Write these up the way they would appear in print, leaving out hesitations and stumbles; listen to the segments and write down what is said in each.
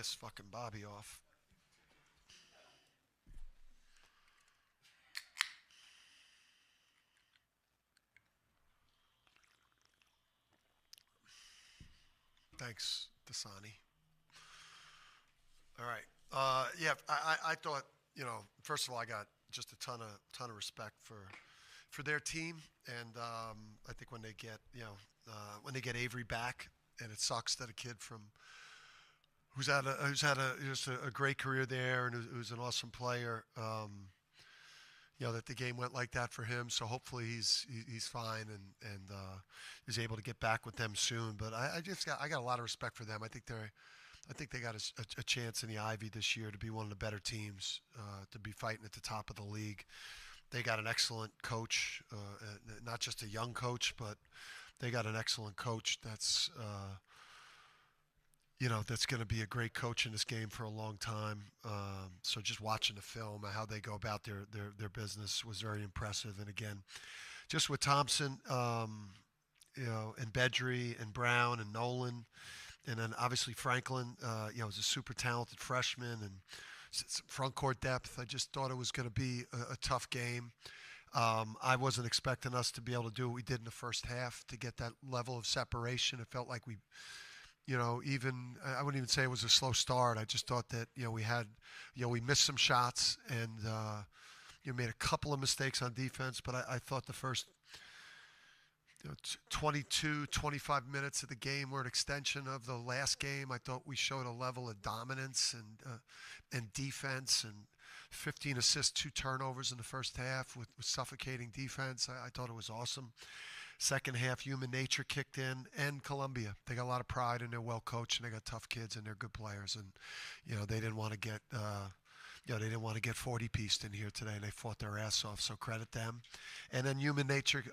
piss fucking Bobby off. Thanks, Dasani. All right. Yeah, I thought, first of all, I got just a ton of respect for their team, and I think when they get Avery back, and it sucks that a kid from who's had a just a great career there and who's an awesome player. That the game went like that for him. So hopefully he's fine and is able to get back with them soon. But I got a lot of respect for them. I think they got a chance in the Ivy this year to be one of the better teams, to be fighting at the top of the league. They got an excellent coach, not just a young coach, but they got an excellent coach that's going to be a great coach in this game for a long time. So just watching the film, how they go about their business was very impressive. And again, just with Thompson, and Bedry and Brown and Nolan, and then obviously Franklin, was a super talented freshman and front court depth. I just thought it was going to be a tough game. I wasn't expecting us to be able to do what we did in the first half to get that level of separation. It felt like I wouldn't even say it was a slow start. I just thought that, we missed some shots and, made a couple of mistakes on defense, but I thought the first 22, 25 minutes of the game were an extension of the last game. I thought we showed a level of dominance and defense, and 15 assists, 2 turnovers in the first half with suffocating defense. I thought it was awesome. Second half, human nature kicked in, and Columbia. They got a lot of pride, and they're well coached, and they got tough kids, and they're good players. And they didn't want to get 40-pieced in here today, and they fought their ass off. So credit them. And then human nature,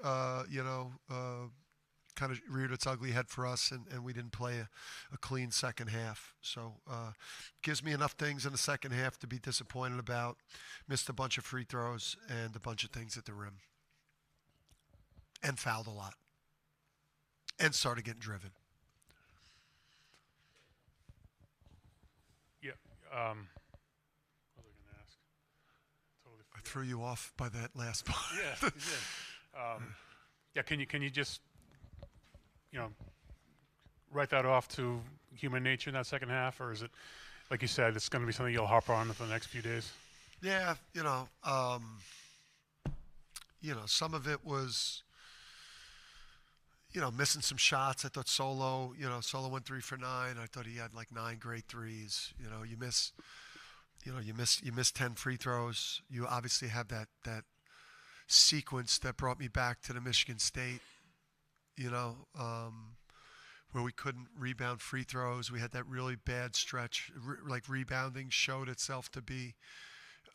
kind of reared its ugly head for us, and we didn't play a clean second half. So gives me enough things in the second half to be disappointed about. Missed a bunch of free throws and a bunch of things at the rim. And fouled a lot. And started getting driven. Yeah. What was I going to ask? Totally I threw you off by that last part. Yeah, you did. Yeah, can you just, write that off to human nature in that second half, or is it, like you said, it's going to be something you'll harp on for the next few days? Yeah, some of it was, missing some shots. I thought Solo went 3 for 9. I thought he had like 9 great threes. You miss 10 free throws. You obviously have that sequence that brought me back to the Michigan State, where we couldn't rebound free throws. We had that really bad stretch. Rebounding showed itself to be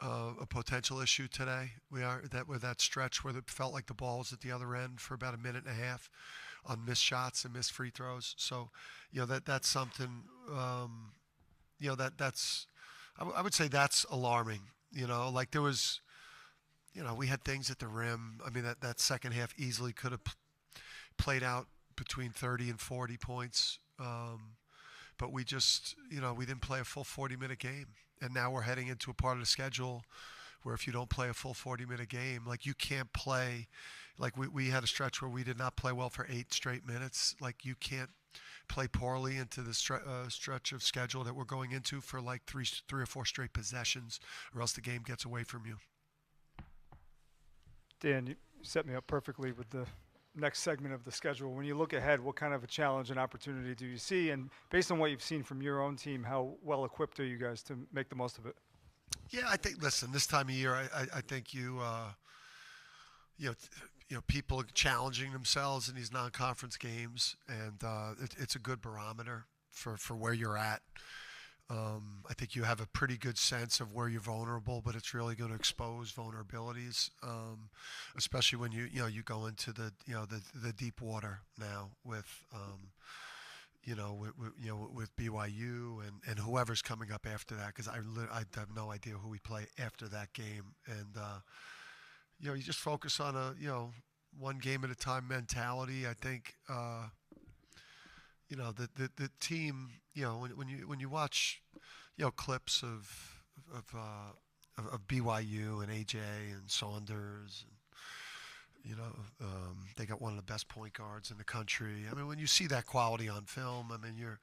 a potential issue today. With that stretch where it felt like the ball was at the other end for about a minute and a half on missed shots and missed free throws. So, that's something. I would say that's alarming. There was, we had things at the rim. I mean, that second half easily could have played out between 30 and 40 points. But we just, we didn't play a full 40-minute game. And now we're heading into a part of the schedule where if you don't play a full 40-minute game, you can't play. We had a stretch where we did not play well for 8 straight minutes. You can't play poorly into the stretch of schedule that we're going into for 3 or 4 straight possessions, or else the game gets away from you. Dan, you set me up perfectly with the next segment of the schedule. When you look ahead, what kind of a challenge and opportunity do you see? And based on what you've seen from your own team, how well equipped are you guys to make the most of it? Yeah, I think. Listen, this time of year, I think people are challenging themselves in these non-conference games, and it's a good barometer for where you're at. I think you have a pretty good sense of where you're vulnerable, but it's really going to expose vulnerabilities, especially when you go into the deep water now with with BYU and whoever's coming up after that, because I have no idea who we play after that game, and you just focus on a one game at a time mentality. I think the team, when you watch clips of BYU and AJ and Saunders. They got one of the best point guards in the country. I mean, when you see that quality on film, I mean, you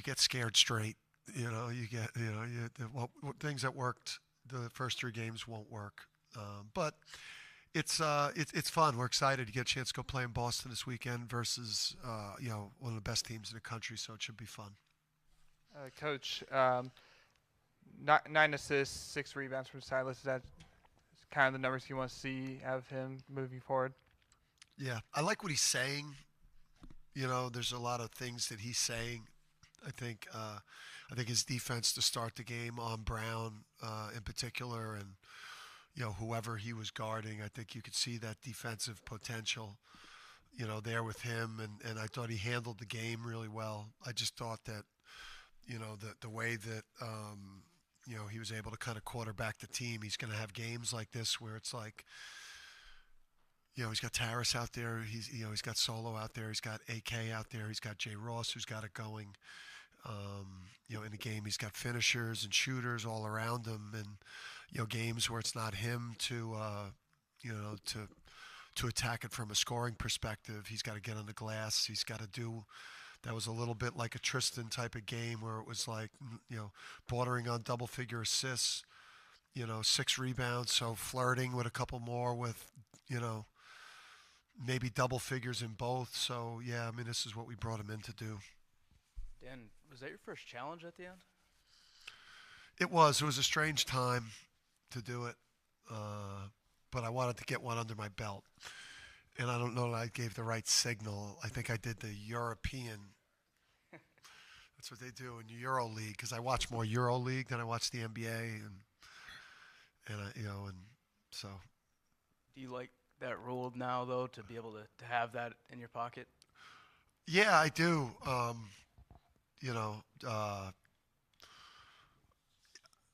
get scared straight. You get, things that worked the first 3 games won't work. But it's fun. We're excited to get a chance to go play in Boston this weekend versus, one of the best teams in the country. So it should be fun. Coach, 9 assists, 6 rebounds from Silas. Is that kind of the numbers you want to see out of him moving forward? Yeah, I like what he's saying. There's a lot of things that he's saying. I think his defense to start the game on Brown in particular, and whoever he was guarding, I think you could see that defensive potential, there with him, and I thought he handled the game really well. I just thought that, the way that he was able to kind of quarterback the team. He's going to have games like this where it's like, he's got Taris out there. He's got Solo out there. He's got AK out there. He's got Jay Ross who's got it going. In the game, he's got finishers and shooters all around him, and games where it's not him to attack it from a scoring perspective. He's got to get on the glass. He's got to do. That was a little bit like a Tristan type of game where it was like, bordering on double-figure assists, 6 rebounds, so flirting with a couple more with, maybe double figures in both. So, yeah, I mean, this is what we brought him in to do. Dan, was that your first challenge at the end? It was. It was a strange time to do it, but I wanted to get one under my belt. And I don't know that I gave the right signal. I think I did the European. That's what they do in Euro League, because I watch more Euro League than I watch the NBA, and so. Do you like that rule now, though, to be able to have that in your pocket? Yeah, I do.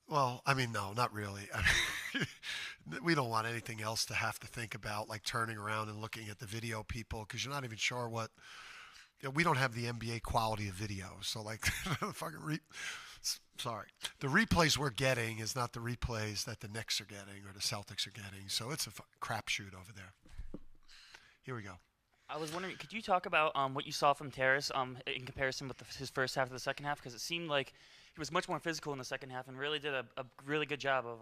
Well, I mean, no, not really. I mean, we don't want anything else to have to think about, like turning around and looking at the video people, because you're not even sure what. We don't have the NBA quality of video, so like, the replays we're getting is not the replays that the Knicks are getting or the Celtics are getting, so it's a crapshoot over there. Here we go. I was wondering, could you talk about what you saw from Terrace in comparison with his first half to the second half? Because it seemed like he was much more physical in the second half and really did a really good job of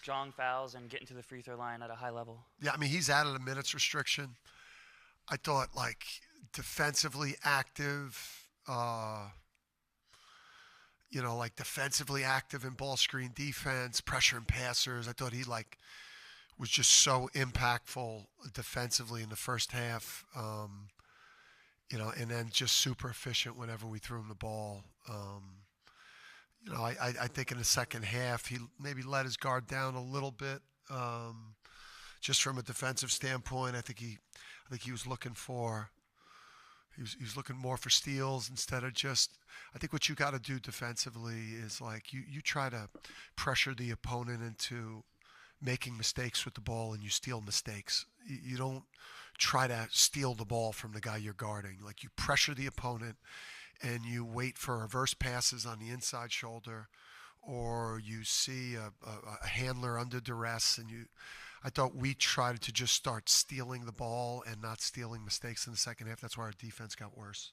drawing fouls and getting to the free throw line at a high level. Yeah, I mean, he's out of the minutes restriction. I thought, like, defensively active, defensively active in ball screen defense, pressure and passers. I thought he, was just so impactful defensively in the first half, and then just super efficient whenever we threw him the ball. I think in the second half he maybe let his guard down a little bit, just from a defensive standpoint. I think he was looking for. He was looking more for steals instead of just. I think what you got to do defensively is like you try to pressure the opponent into making mistakes with the ball, and you steal mistakes. You don't try to steal the ball from the guy you're guarding. Like, you pressure the opponent and you wait for reverse passes on the inside shoulder, or you see a handler under duress, and I thought we tried to just start stealing the ball and not stealing mistakes in the second half. That's why our defense got worse.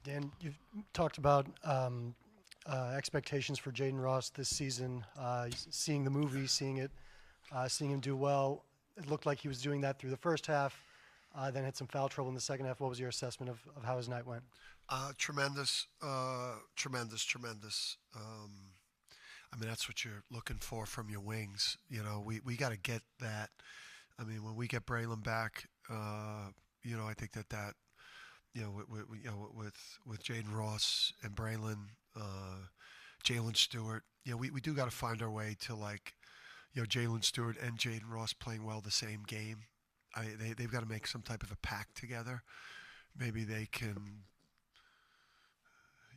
Dan, you've talked about expectations for Jaden Ross this season, seeing the movie, seeing him do well. It looked like he was doing that through the first half, then had some foul trouble in the second half. What was your assessment of how his night went? Tremendous. I mean, that's what you're looking for from your wings. We got to get that. I mean, when we get Braylon back, I think that with Jaden Ross and Braylon, Jalen Stewart, we do got to find our way to, Jalen Stewart and Jaden Ross playing well the same game. They've got to make some type of a pact together. Maybe they can.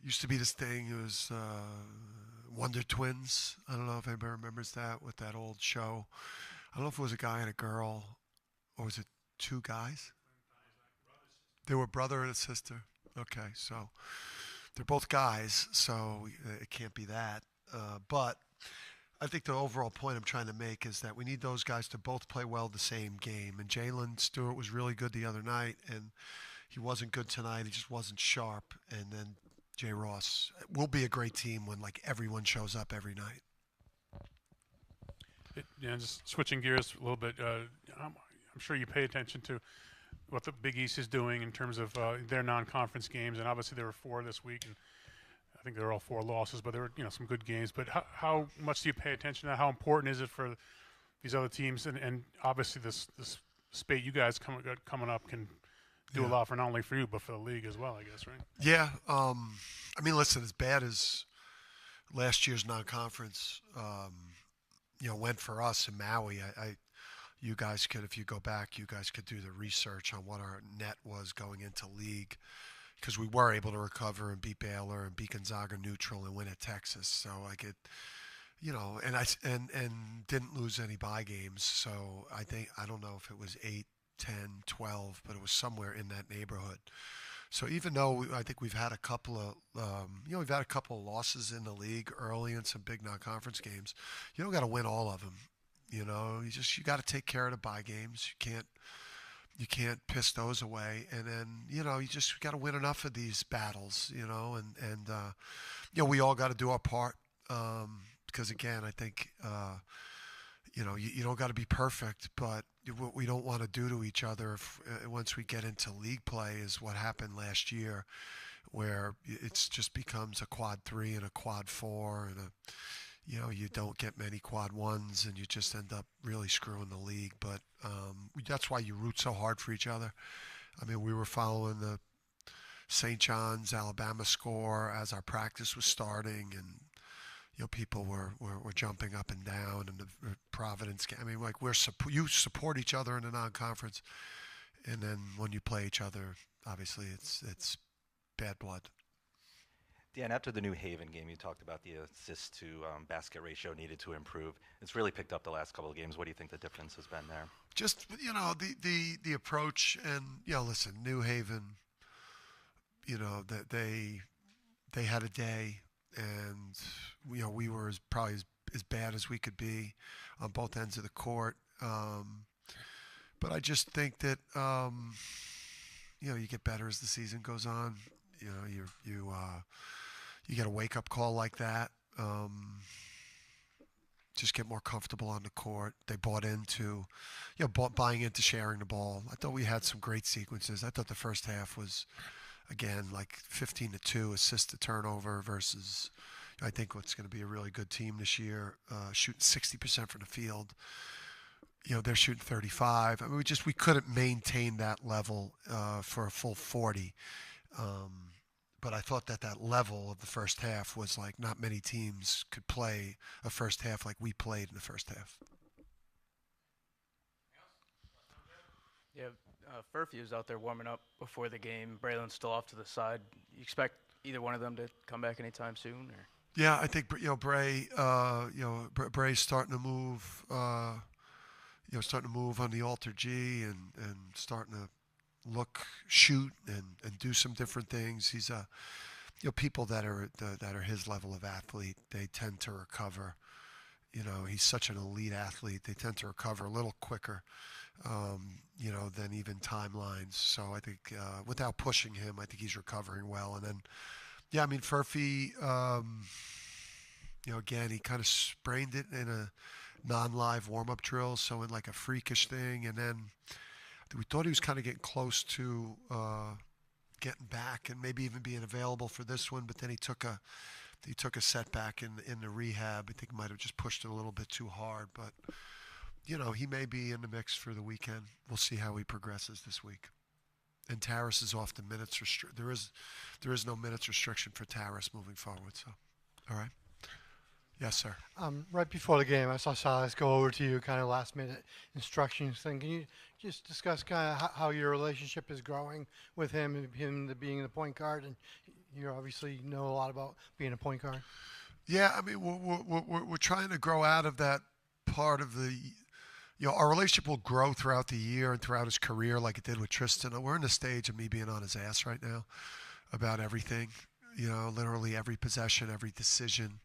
Used to be this thing. It was Wonder Twins. I don't know if anybody remembers that, with that old show. I don't know if it was a guy and a girl, or was it 2 guys? They were brother and a sister. Okay, so they're both guys, so it can't be that. But I think the overall point I'm trying to make is that we need those guys to both play well the same game. And Jalen Stewart was really good the other night, and he wasn't good tonight. He just wasn't sharp. And then Jay Ross will be a great team when like everyone shows up every night. Yeah, just switching gears a little bit. I'm sure you pay attention to what the Big East is doing in terms of their non-conference games, and obviously there were 4 this week, and I think they're all 4 losses, but there were some good games. But how much do you pay attention to that? How important is it for these other teams? And obviously this spate you guys coming up can do a lot for not only for you but for the league as well, I guess, right? Yeah. I mean, listen, as bad as last year's non-conference, went for us in Maui. You guys could, if you go back, you guys could do the research on what our net was going into league, because we were able to recover and beat Baylor and beat Gonzaga neutral and win at Texas. So I could, and didn't lose any bye games. So I don't know if it was 8, 10, 12, but it was somewhere in that neighborhood. So even though I think we've had a couple of losses in the league early in some big non-conference games, you don't got to win all of them. You got to take care of the bye games. You can't piss those away, and then you got to win enough of these battles. We all got to do our part, because again, I think you don't got to be perfect, but what we don't want to do to each other once we get into league play is what happened last year, where it just becomes a quad 3 and a quad 4 and you don't get many quad 1s and you just end up really screwing the league. But that's why you root so hard for each other. I mean, we were following the St. John's Alabama score as our practice was starting, and people were jumping up and down, and the Providence game. I mean, like you support each other in a non-conference, and then when you play each other, obviously it's bad blood. Dan, after the New Haven game, you talked about the assist to basket ratio needed to improve. It's really picked up the last couple of games. What do you think the difference has been there? Just the approach, and listen, New Haven, that they had a day. And we were probably as bad as we could be on both ends of the court. But I just think that you get better as the season goes on. You get a wake up call like that. Just get more comfortable on the court. They bought into, buying into sharing the ball. I thought we had some great sequences. I thought the first half was, again, like 15-2 assist to turnover versus, I think, what's going to be a really good team this year, shooting 60% from the field. They're shooting 35. I mean, we couldn't maintain that level for a full 40. But I thought that level of the first half was like not many teams could play a first half like we played in the first half. Yeah, Furphy's out there warming up before the game. Braylon's still off to the side. You expect either one of them to come back anytime soon, or? Yeah, I think Bray's starting to move. Starting to move on the alter G and starting to shoot and do some different things. He's people that are his level of athlete, they tend to recover. He's such an elite athlete. They tend to recover a little quicker, than even timelines. So I think without pushing him, I think he's recovering well. And then, I mean, Furphy, again, he kind of sprained it in a non-live warm-up drill, so in like a freakish thing. And then we thought he was kind of getting close to getting back and maybe even being available for this one, but then he took a setback in the rehab. I think he might have just pushed it a little bit too hard, but he may be in the mix for the weekend. We'll see how he progresses this week. And Taras is off the minutes there is no minutes restriction for Taras moving forward. So, all right. Yes, sir. Right before the game, I saw Silas go over to you, kind of last-minute instructions thing. Can you just discuss kind of how your relationship is growing with him and him being the point guard? And you obviously know a lot about being a point guard. Yeah, I mean, we're trying to grow out of that part of the. Our relationship will grow throughout the year and throughout his career, like it did with Tristan. We're in the stage of me being on his ass right now about everything. literally every possession, every decision,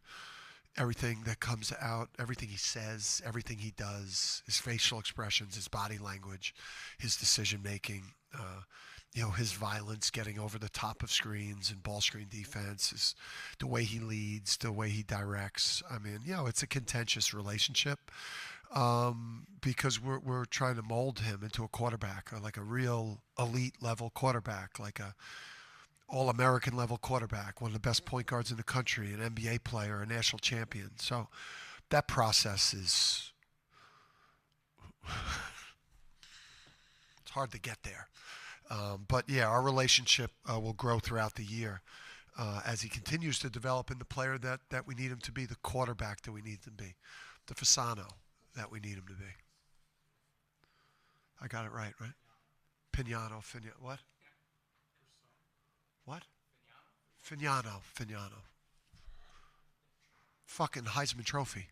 everything that comes out, everything he says, everything he does, his facial expressions, his body language, his decision making, his violence, getting over the top of screens and ball screen defense, the way he leads, the way he directs. I mean, it's a contentious relationship because we're trying to mold him into a quarterback, like a real elite level quarterback, like a all-American level quarterback, one of the best point guards in the country, an NBA player, a national champion. So that process is it's hard to get there. But yeah, our relationship will grow throughout the year as he continues to develop in the player that we need him to be, the quarterback that we need him to be, the Fasano that we need him to be. I got it right? Pignano, what? What? Fignano. Fucking Heisman Trophy.